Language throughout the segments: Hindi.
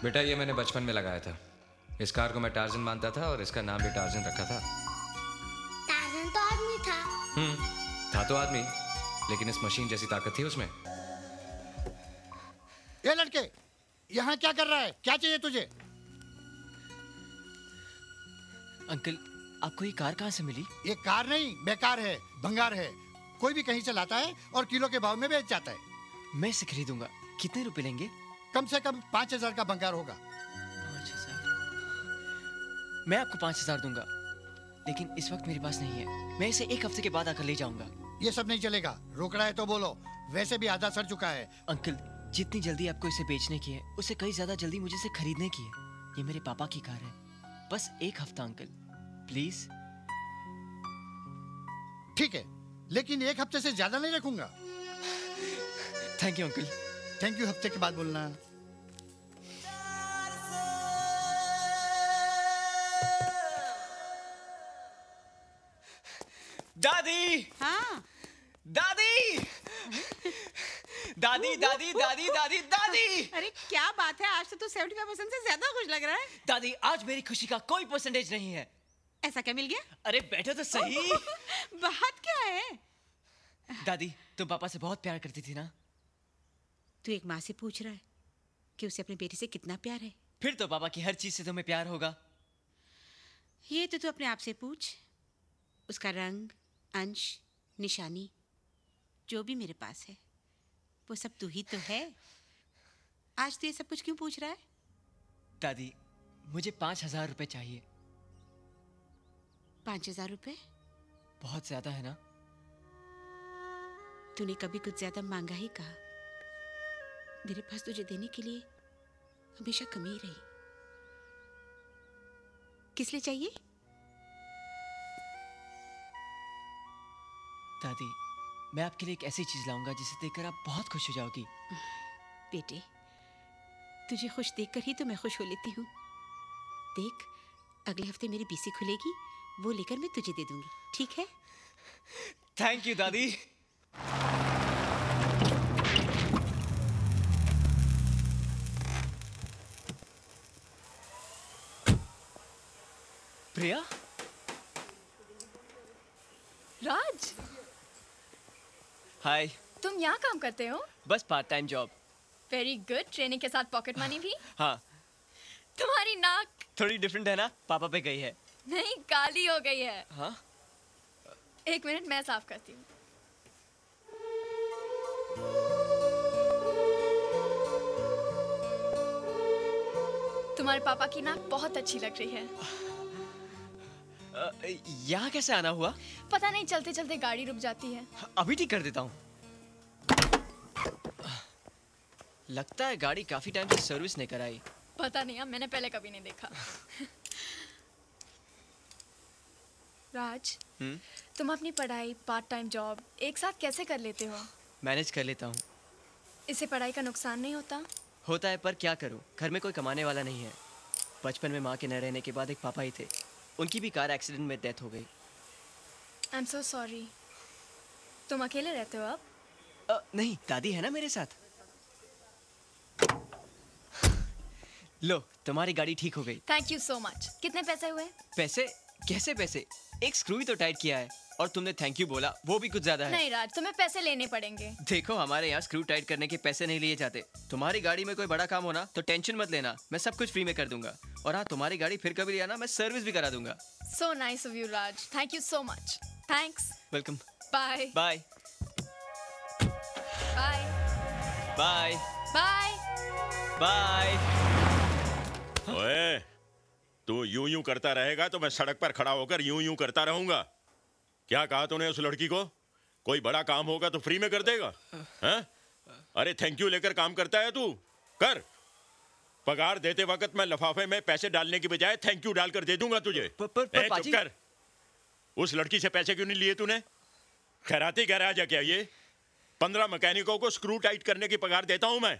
बेटा ये मैंने बचपन में लगाया था। इस कार को मैं टार्जन मानता था और इसका नाम भी टार्जन रखा था। टार्जन तो आदमी था। था तो आदमी, लेकिन इस मशीन जैसी ताकत थी उसमें। ये लड़के, यहाँ क्या कर रहा है? क्या चाहिए तुझे? अंकल, आपको ये कार कहाँ से मिली? ये कार नहीं, बेकार है, भंगार है। कोई भी कहीं से लाता है और किलो के भाव में बेच जाता है। मैं इसे खरीदूंगा। कितने रुपए लेंगे? कम से कम 5,000 का भंगार होगा। 5,000? मैं आपको 5,000 दूंगा, लेकिन इस वक्त मेरे पास नहीं है। मैं इसे 1 हफ्ते के बाद आकर ले जाऊंगा। ये सब नहीं चलेगा। रोक रहा है तो बोलो, वैसे भी आधा सड़ चुका है। अंकल, जितनी जल्दी आपको इसे बेचने की है, उससे कई ज्यादा जल्दी मुझे इसे खरीदने की है। ये मेरे पापा की कार है। बस 1 हफ्ता अंकल, प्लीज। ठीक है, लेकिन 1 हफ्ते से ज्यादा नहीं रखूंगा। Thank you uncle. Thank you हफ्ते के बाद बोलना। दादी! हाँ। दादी! दादी दादी दादी दादी दादी! अरे क्या बात है, आज तो तू 75% से ज्यादा खुश लग रहा है। दादी, आज मेरी खुशी का कोई परसेंटेज नहीं है। ऐसा क्या मिल गया? अरे बैठो तो सही। बात क्या है? दादी, तुम पापा से बहुत प्यार करती थी ना? तू एक माँ से पूछ रहा है कि उसे अपने बेटे से कितना प्यार है? फिर तो पापा की हर चीज से तुम्हें प्यार होगा। ये तो तू अपने आप से पूछ। उसका रंग, अंश, निशानी, जो भी मेरे पास है, वो सब तू ही तो है। आज तू ये सब कुछ क्यों पूछ रहा है? दादी, मुझे 5,000 रुपए चाहिए। 5,000 रुपए? बहुत ज्यादा है ना? तूने कभी कुछ ज्यादा मांगा ही कहा। मेरे पास तुझे देने के लिए हमेशा कमी रही। किस लिए चाहिए? दादी, मैं आपके लिए एक ऐसी चीज लाऊंगा जिसे देखकर आप बहुत खुश हो जाओगी। बेटे, तुझे खुश देखकर ही तो मैं खुश हो लेती हूँ। देख, अगले हफ्ते मेरी बीसी खुलेगी, वो लेकर मैं तुझे दे दूंगी, ठीक है? थैंक यू दादी। प्रिया? राज, हाय। तुम यहाँ काम करते हो? बस part time job. Very good. Training के साथ पॉकेट मनी भी? हाँ। तुम्हारी नाक थोड़ी डिफरेंट है ना? पापा पे गई है। नहीं, काली हो गई है। हाँ? 1 मिनट, मैं साफ करती हूँ। तुम्हारे पापा की नाक बहुत अच्छी लग रही है। यहाँ कैसे आना हुआ? पता नहीं, चलते चलते गाड़ी रुक जाती है। अभी ठीक कर देता हूँ। लगता है गाड़ी काफी टाइम से सर्विस नहीं कराई। पता नहीं, अब मैंने पहले कभी नहीं देखा। राज, तुम अपनी पढ़ाई, पार्ट टाइम जॉब एक साथ कैसे कर लेते हो? मैनेज कर लेता हूँ। इससे पढ़ाई का नुकसान नहीं होता? होता है, पर क्या करूँ, घर में कोई कमाने वाला नहीं है। बचपन में माँ के न रहने के बाद एक पापा ही थे। उनकी भी कार एक्सीडेंट में डेथ हो गई। I am so sorry. तुम अकेले रहते हो अब? नहीं, दादी है ना मेरे साथ। लो, तुम्हारी गाड़ी ठीक हो गई। Thank you so much. कितने पैसे हुए? पैसे? कैसे पैसे? एक स्क्रू ही तो टाइट किया है, और तुमने थैंक यू बोला, वो भी कुछ ज्यादा है। नहीं राज, तुम्हें पैसे लेने पड़ेंगे। देखो, हमारे यहाँ स्क्रू टाइट करने के पैसे नहीं लिए जाते। तुम्हारी गाड़ी में कोई बड़ा काम होना तो टेंशन मत लेना, मैं सब कुछ फ्री में कर दूंगा। और हाँ, तुम्हारी गाड़ी फिर कभी लिया ना, मैं सर्विस भी करा दूंगा। So nice of you Raj, thank you so much. Thanks. Welcome. Bye bye bye bye bye bye. ओए, तू यूं यूं करता रहेगा तो मैं सड़क पर खड़ा होकर यूं यूं करता रहूंगा। क्या कहा तूने उस लड़की को? कोई बड़ा काम होगा तो फ्री में कर देगा? हैं? अरे थैंक यू लेकर काम करता है तू? कर। पगार देते वक्त मैं लिफाफे में पैसे डालने की बजाय थैंक यू डालकर दे दूंगा तुझे। चुप कर। उस लड़की से पैसे क्यों नहीं लिए तूने? खैराती गैराज है क्या ये? 15 मैकेनिकों को स्क्रू टाइट करने की पगार देता हूं मैं।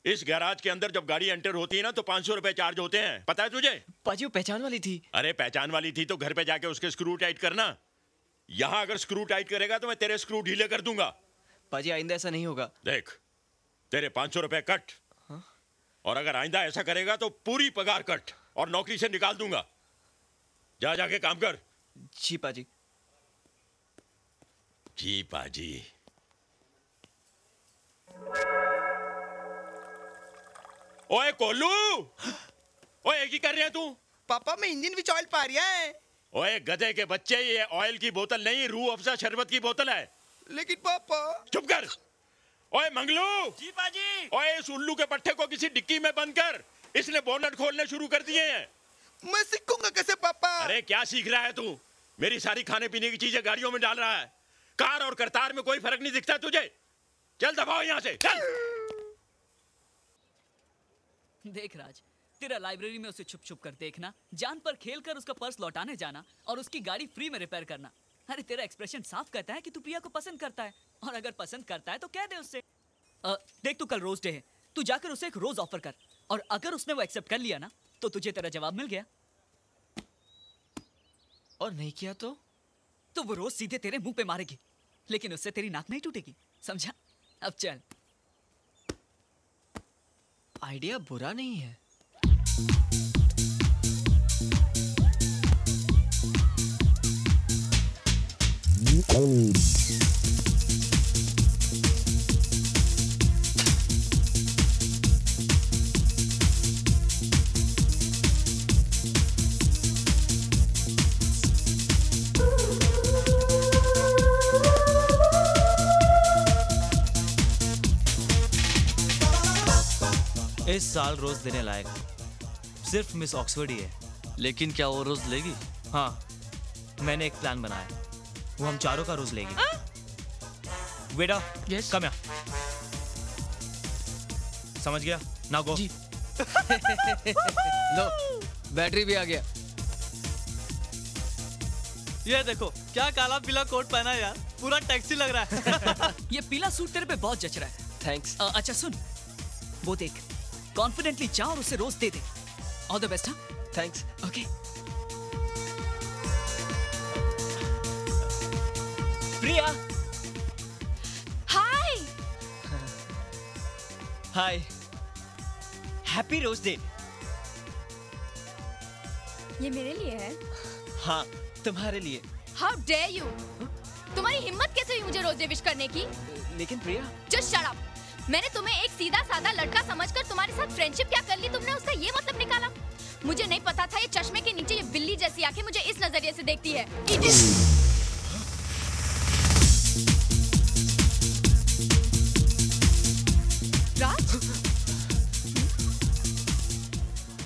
इस गैराज के अंदर जब गाड़ी एंटर होती है ना तो 500 रुपए चार्ज होते हैं, पता है तुझे? पाजी, वो पहचान वाली थी। अरे पहचान वाली थी तो घर पे जाके उसके स्क्रू टाइट करना। यहाँ अगर स्क्रू टाइट करेगा तो मैं तेरे स्क्रू ढीले कर दूंगा। पाजी, आइंदा ऐसा नहीं होगा। देख, तेरे 500 रुपए कट। हाँ? और अगर आइंदा ऐसा करेगा तो पूरी पगार कट और नौकरी से निकाल दूंगा। जा जाके काम कर। जी पाजी। जी पाजी। ओए कोलू, ओए एक ही कर रहे हैं तू? पापा मैं इंजन विच ऑयल पा रहा है। ओए गधे के बच्चे, ये ऑयल की बोतल नहीं, रूह अफ़ज़ा शरबत की बोतल है। लेकिन पापा। चुप कर। ओए मंगलू। जी पाजी। ओए इस उल्लू के पट्टे को किसी डिक्की में बंद कर, इसने बोनट खोलने शुरू कर दिए हैं। मैं सीखूंगा कैसे पापा? अरे क्या सीख रहा है तू? मेरी सारी खाने पीने की चीजें गाड़ियों में डाल रहा है। कार और करतार में कोई फर्क नहीं दिखता तुझे? चल दबाओ यहाँ से, चल। देख राज, तेरा लाइब्रेरी में उसे छुप छुप कर देखना, जान पर खेल कर उसका पर्स लौटाने जाना और उसकी गाड़ी फ्री में रिपेयर करना। अरे तेरा एक्सप्रेशन साफ कहता है कि तू प्रिया को पसंद करता है, और अगर पसंद करता है तो कह दे उससे। देख तू कल रोज डे है, तू जाकर उसे एक रोज ऑफर कर, और अगर उसने वो एक्सेप्ट कर लिया ना तो तुझे तेरा जवाब मिल गया। और नहीं किया तो वो रोज सीधे तेरे मुंह पे मारेगी, लेकिन उससे तेरी नाक नहीं टूटेगी, समझा? अब चल। आइडिया बुरा नहीं है। इस साल रोज देने लायक सिर्फ मिस ऑक्सफोर्ड ही है। लेकिन क्या वो रोज लेगी? हाँ, मैंने एक प्लान बनाया, वो हम चारों का रोज लेगी। वेडा, कम यहाँ। समझ गया? Now go. लो, बैटरी भी आ गया। ये देखो क्या काला पीला कोट पहना है यार, पूरा टैक्सी लग रहा है। ये पीला सूट तेरे पे बहुत जच रहा है। थैंक्स। अच्छा सुन, वो देख, कॉन्फिडेंटली जा और उसे रोज दे दे। All the best. हाँ, thanks. Okay. Priya. Hi. Hi. Happy rose day. ये मेरे लिए है? हाँ, तुम्हारे लिए। How dare you! तुम्हारी हिम्मत कैसे हुई मुझे रोज डे विश करने की? लेकिन प्रिया। Just shut up! मैंने तुम्हें एक सीधा साधा लड़का समझकर तुम्हारे साथ फ्रेंडशिप क्या कर ली तुमने, उसका ये मतलब निकाला? मुझे नहीं पता था ये चश्मे के नीचे ये बिल्ली जैसी आंखें मुझे इस नजरिए से देखती है। राज?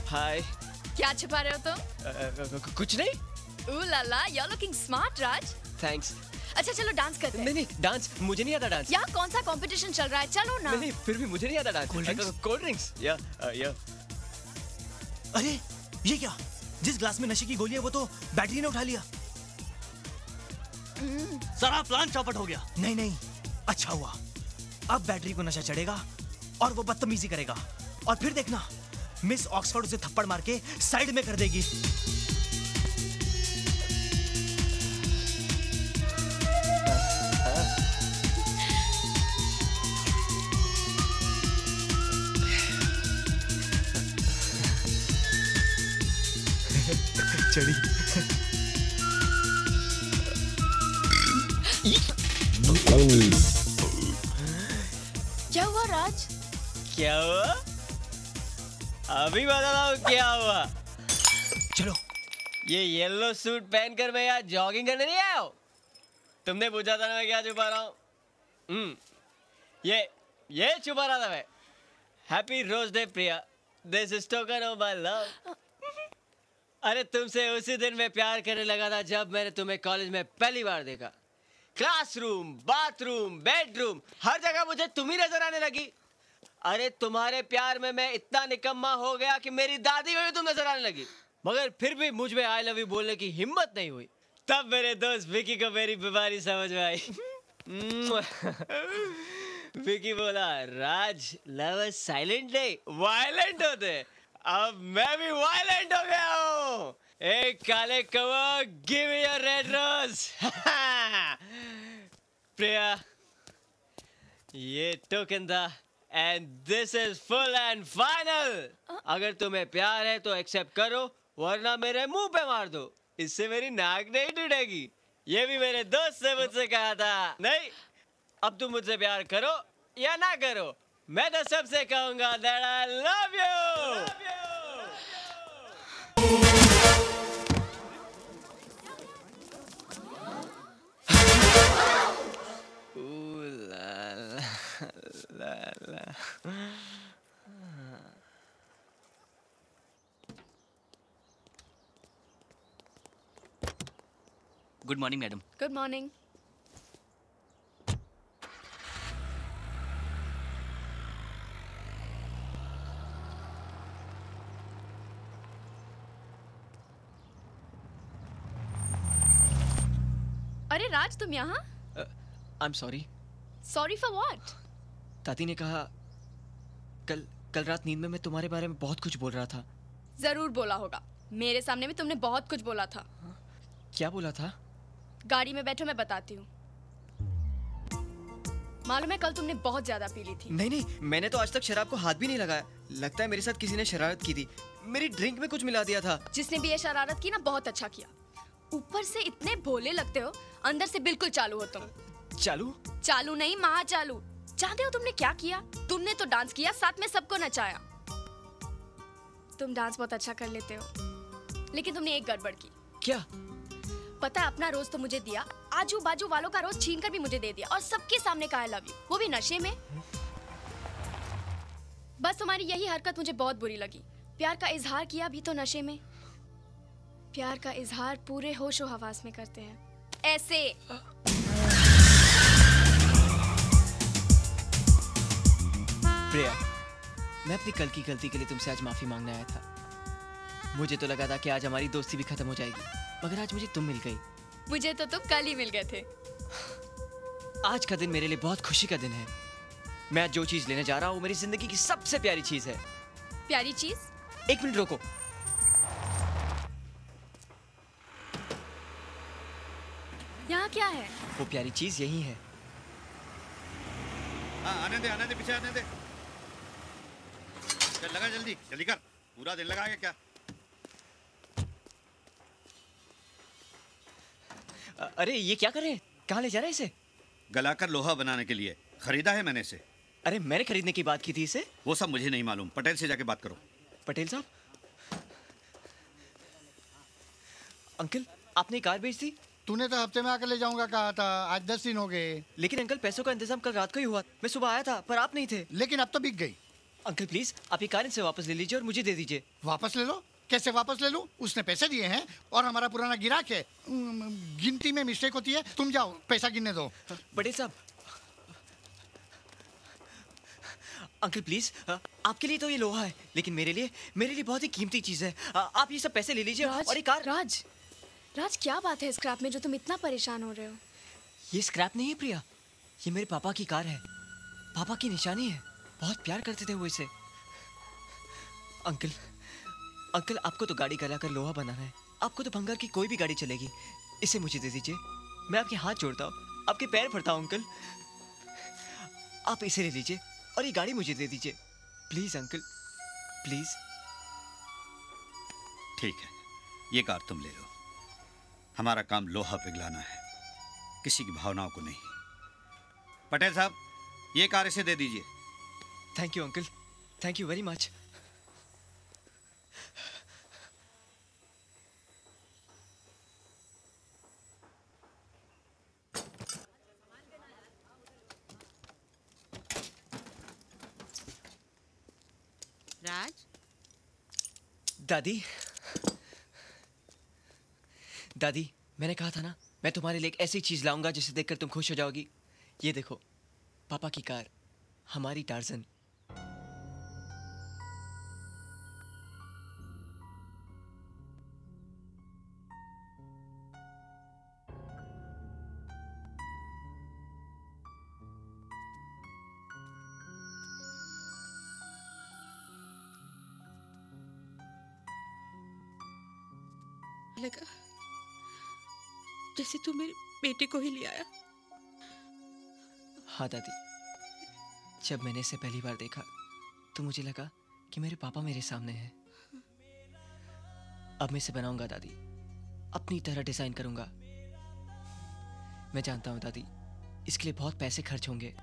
हाय। क्या छुपा रहे हो तुम? कुछ नहीं। ooh la la, you're looking smart, Raj. Thanks. अच्छा चलो डांस करते हैं। नहीं, डांस मुझे नहीं आता डांस। यहाँ कौन सा कंपटीशन चल रहा है, चलो ना। नहीं, फिर भी मुझे नहीं आता डांस। Cold drinks. या। अरे ये क्या? जिस ग्लास में नशे की गोली है वो तो बैटरी ने उठा लिया। सारा प्लान चौपट हो गया। नहीं, अच्छा हुआ। अब बैटरी को नशा चढ़ेगा और वो बदतमीजी करेगा, और फिर देखना मिस ऑक्सफोर्ड उसे थप्पड़ मार के साइड में कर देगी। चढ़ी। क्या हुआ राज? क्या हुआ? अभी बताओ क्या हुआ। चलो। ये येलो सूट पहनकर मैं यहाँ जॉगिंग करने नहीं आया हूँ। तुमने पूछा था ना मैं क्या छुपा रहा हूँ। ये छुपा रहा था मैं। Happy rose day Priya, this is token of my love. अरे तुमसे उसी दिन मैं प्यार करने लगा था जब मैंने तुम्हें कॉलेज में पहली बार देखा। क्लासरूम, बाथरूम, बेडरूम, हर जगह मुझे तुम ही नजर आने लगी। अरे तुम्हारे प्यार में मैं इतना निकम्मा हो गया कि मेरी दादी को भी तुम नजर आने लगी, मगर फिर भी मुझ में आई लव यू बोलने की हिम्मत नहीं हुई। तब मेरे दोस्त विकी को मेरी बीमारी समझ में आई। विकी बोला, राज लव साइलेंट नहीं वायलेंट होते। अब मैं भी वायलेंट हो गया हूँ। एक काले कौवा, give me your red rose. Priya, ये टोकन था and this is full and final. अगर तुम्हें प्यार है तो एक्सेप्ट करो, वरना मेरे मुंह पे मार दो, इससे मेरी नाक नहीं टूटेगी। ये भी मेरे दोस्त ने मुझसे कहा था। नहीं, अब तुम मुझसे प्यार करो या ना करो, मैं तो सबसे कहूंगा that I love you। Good morning madam. Good morning. अरे राज, तुम यहाँ? I am sorry. Sorry for what? दादी ने कहा कल रात नींद में मैं तुम्हारे बारे में बहुत कुछ बोल रहा था। जरूर बोला होगा, मेरे सामने भी तुमने बहुत कुछ बोला था। क्या बोला था? गाड़ी में बैठो, मैं बताती हूँ। मालूम है कल तुमने बहुत ज्यादा पी ली थी। नहीं, मैंने तो आज तक शराब को हाथ भी नहीं लगाया। लगता है मेरे साथ किसी ने शरारत की थी, मेरी ड्रिंक में कुछ मिला दिया था। जिसने भी ये शरारत की ना, बहुत अच्छा किया। ऊपर से इतने भोले लगते हो, अंदर से बिल्कुल चालू हो तुम। चालू नहीं, महा चालू। जानते हो तुमने क्या किया? तुमने तो डांस किया, साथ में सबको नचाया। तुम डांस बहुत अच्छा कर लेते हो, लेकिन तुमने एक गड़बड़ की। क्या? पता है, अपना रोज तो मुझे दिया, आजू बाजू वालों का रोज छीन कर भी मुझे दे दिया, और सबके सामने कहा आई लव यू, वो भी नशे में। बस तुम्हारी यही हरकत मुझे बहुत बुरी लगी। प्यार का इजहार किया भी तो नशे में। प्यार का इजहार पूरे होशो हवास में करते हैं, ऐसे। प्रिया, मैं अपनी कल की गलती के लिए तुमसे आज माफी मांगने आया था। मुझे तो लगा था कि आज हमारी दोस्ती भी खत्म हो जाएगी, मगर आज मुझे तुम मिल गई। मुझे तो तुम कल ही मिल गए थे। आज का दिन मेरे लिए बहुत खुशी का दिन है। मैं आज जो चीज लेने जा रहा हूँ, मेरी जिंदगी की सबसे प्यारी चीज है। प्यारी चीज? एक मिनट रोको। यहाँ क्या है? वो प्यारी चीज यही है। आने दे पीछे आने दे। चल लगा, जल्दी कर। पूरा दिन लगाएगा क्या? अरे ये क्या कर रहे हैं? कहाँ ले जा रहे हैं इसे? गलाकर लोहा बनाने के लिए खरीदा है मैंने इसे। अरे मैंने खरीदने की बात की थी इसे। वो सब मुझे नहीं मालूम, पटेल से जाके बात करो। पटेल साहब? अंकल, आपने कार बेच दी? तूने तो हफ्ते में आकर ले जाऊंगा कहा था, आज 10 दिन हो गए। लेकिन अंकल, पैसों का इंतजाम कल रात को ही हुआ। मैं सुबह आया था पर आप नहीं थे। लेकिन अब तो बिक गई। अंकल प्लीज, आप ये कार इनसे वापस ले लीजिए और मुझे दे दीजिए। वापस ले लो? कैसे वापस ले लूं? उसने पैसे दिए हैं और हमारा पुराना गिराक है। गिनती में मिस्टेक होती है। तुम जाओ, पैसा गिनने दो। पटेल साहब, अंकल प्लीज, आपके लिए तो ये लोहा है, लेकिन मेरे लिए बहुत ही कीमती चीज है। आप ये सब पैसे ले लीजिए और ये कार। राज, क्या बात है स्क्रैप में जो तुम इतना परेशान हो रहे हो? ये स्क्रैप नहीं है प्रिया, ये मेरे पापा की कार है। पापा की निशानी है, बहुत प्यार करते थे वो इसे। अंकल, आपको तो गाड़ी गलाकर लोहा बनाना है। आपको तो भंगार की कोई भी गाड़ी चलेगी। इसे मुझे दे दीजिए, मैं आपके हाथ जोड़ता हूँ, आपके पैर पड़ता हूँ। अंकल, आप इसे ले लीजिए और ये गाड़ी मुझे दे दीजिए, प्लीज अंकल, प्लीज। ठीक है, ये कार तुम ले लो। हमारा काम लोहा पिघलाना है, किसी की भावनाओं को नहीं। पटेल साहब, ये कार इसे दे दीजिए। Thank you uncle, thank you very much. Raj? दादी, मैंने कहा था ना, मैं तुम्हारे लिए एक ऐसी चीज लाऊंगा जिसे देखकर तुम खुश हो जाओगी। ये देखो, पापा की कार, हमारी टार्जन। लगा जैसे तू मेरे बेटे को ही ले आया। हाँ दादी, जब मैंने इसे पहली बार देखा तो मुझे लगा कि मेरे पापा मेरे सामने हैं। अब मैं इसे बनाऊंगा दादी, अपनी तरह डिजाइन करूंगा। मैं जानता हूं दादी, इसके लिए बहुत पैसे खर्च होंगे,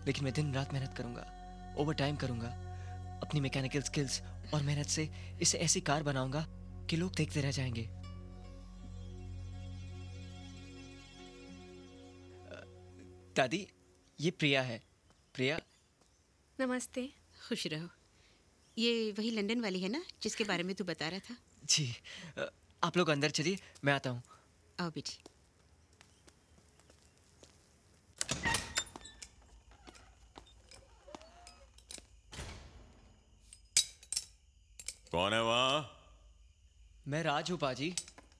लेकिन मैं दिन रात मेहनत करूंगा, ओवर टाइम करूंगा। अपनी मैकेनिकल स्किल्स और मेहनत से इसे ऐसी कार बनाऊंगा कि लोग देखते रह जाएंगे। दादी, ये प्रिया है। प्रिया, नमस्ते। खुश रहो। ये वही लंदन वाली है ना जिसके बारे में तू बता रहा था? जी। आप लोग अंदर चलिए, मैं आता हूँ। आओ बेटी। कौन है वहाँ? मैं राज हूँ पाजी।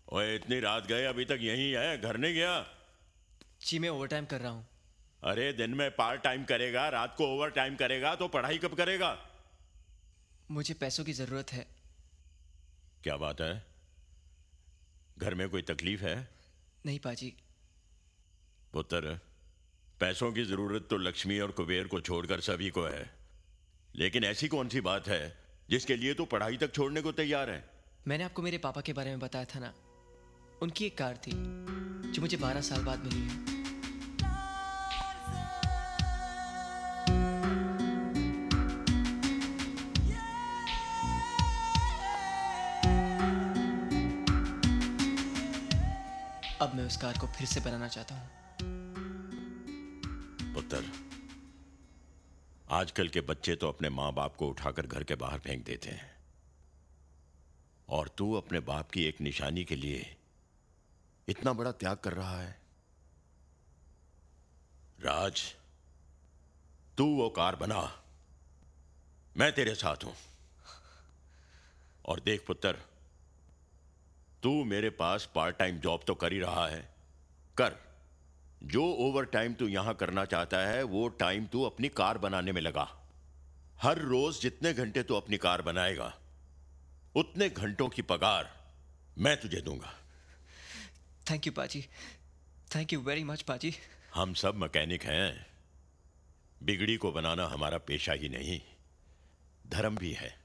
ओए, इतनी रात गए अभी तक यहीं है, घर नहीं गया? जी मैं ओवर टाइम कर रहा हूँ। अरे दिन में पार्ट टाइम करेगा, रात को ओवर टाइम करेगा तो पढ़ाई कब करेगा? मुझे पैसों की जरूरत है। क्या बात है? घर में कोई तकलीफ है? नहीं पाजी। पुत्र, पैसों की जरूरत तो लक्ष्मी और कुबेर को छोड़कर सभी को है, लेकिन ऐसी कौन सी बात है जिसके लिए तो पढ़ाई तक छोड़ने को तैयार है? मैंने आपको मेरे पापा के बारे में बताया था ना। उनकी एक कार थी जो मुझे 12 साल बाद मिली है। अब मैं उस कार को फिर से बनाना चाहता हूँ। पुत्र, आजकल के बच्चे तो अपने माँ बाप को उठाकर घर के बाहर फेंक देते हैं, और तू अपने बाप की एक निशानी के लिए इतना बड़ा त्याग कर रहा है। राज, तू वो कार बना, मैं तेरे साथ हूं। और देख पुत्र, तू मेरे पास पार्ट टाइम जॉब तो कर ही रहा है, कर। जो ओवर टाइम तू यहां करना चाहता है वो टाइम तू अपनी कार बनाने में लगा। हर रोज जितने घंटे तू अपनी कार बनाएगा उतने घंटों की पगार मैं तुझे दूंगा। थैंक यू पाजी, थैंक यू वेरी मच पाजी। हम सब मैकेनिक हैं, बिगड़ी को बनाना हमारा पेशा ही नहीं, धर्म भी है।